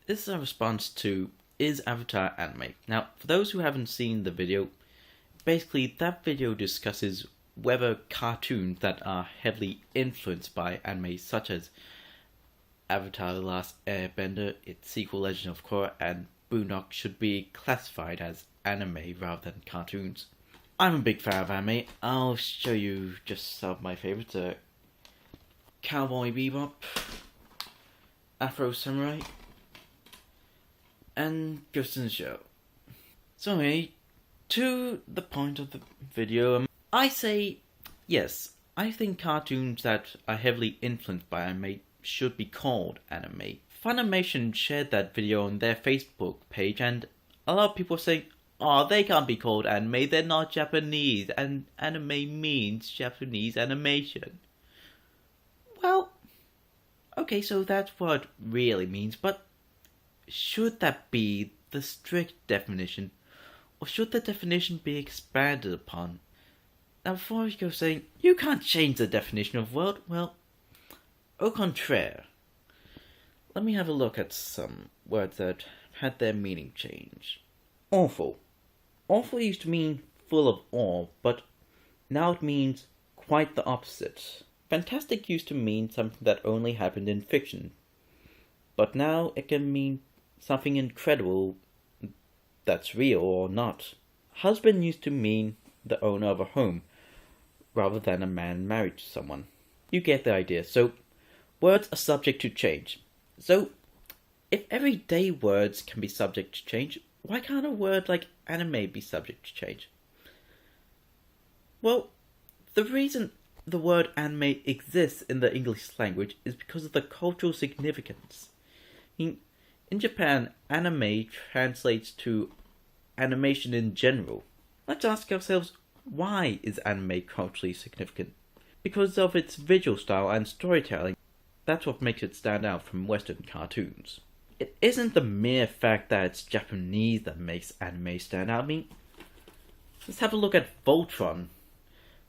This is a response to Is Avatar anime? Now, for those who haven't seen the video, basically that video discusses whether cartoons that are heavily influenced by anime such as Avatar The Last Airbender, its sequel Legend of Korra, and Boondock should be classified as anime rather than cartoons. I'm a big fan of anime. I'll show you just some of my favorites. Cowboy Bebop, Afro Samurai, and Ghost in the Shell. So anyway, to the point of the video, I say yes, I think cartoons that are heavily influenced by anime should be called anime. Funimation shared that video on their Facebook page, and a lot of people say, "Oh, they can't be called anime, they're not Japanese, and anime means Japanese animation." Well, okay, so that's what it really means, but should that be the strict definition, or should the definition be expanded upon? Now, before we go saying, you can't change the definition of world, well, au contraire. Let me have a look at some words that had their meaning change. Awful. Awful used to mean full of awe, but now it means quite the opposite. Fantastic used to mean something that only happened in fiction, but now it can mean something incredible that's real or not. Husband used to mean the owner of a home, rather than a man married to someone. You get the idea. So, words are subject to change. So, if everyday words can be subject to change, why can't a word like anime be subject to change? Well, the reason the word anime exists in the English language is because of the cultural significance. In Japan, anime translates to animation in general. Let's ask ourselves, why is anime culturally significant? Because of its visual style and storytelling. That's what makes it stand out from Western cartoons. It isn't the mere fact that it's Japanese that makes anime stand out. I mean, let's have a look at Voltron,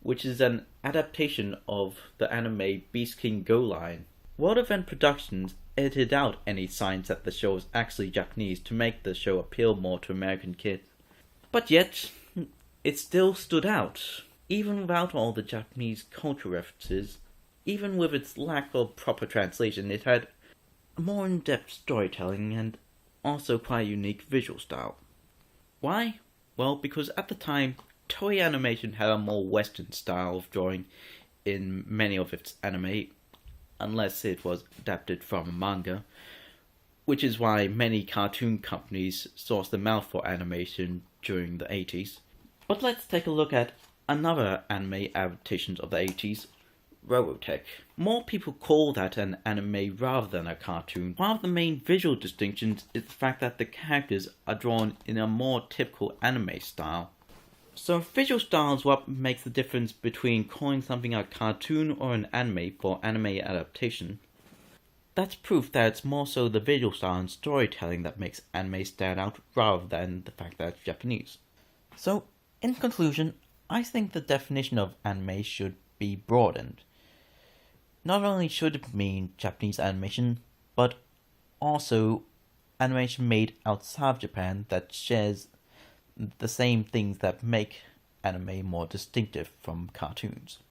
which is an adaptation of the anime Beast King Go line. World Event Productions edited out any signs that the show was actually Japanese to make the show appeal more to American kids. But yet, it still stood out. Even without all the Japanese cultural references, even with its lack of proper translation, it had more in-depth storytelling and also quite a unique visual style. Why? Well, because at the time, Toei Animation had a more Western style of drawing in many of its anime, unless it was adapted from a manga, which is why many cartoon companies sourced them out for animation during the 80s. But let's take a look at another anime adaptation of the 80s, Robotech. More people call that an anime rather than a cartoon. One of the main visual distinctions is the fact that the characters are drawn in a more typical anime style. So visual style is what makes the difference between calling something a cartoon or an anime for anime adaptation. That's proof that it's more so the visual style and storytelling that makes anime stand out rather than the fact that it's Japanese. So, in conclusion, I think the definition of anime should be broadened. Not only should it mean Japanese animation, but also animation made outside of Japan that shares the same things that make anime more distinctive from cartoons.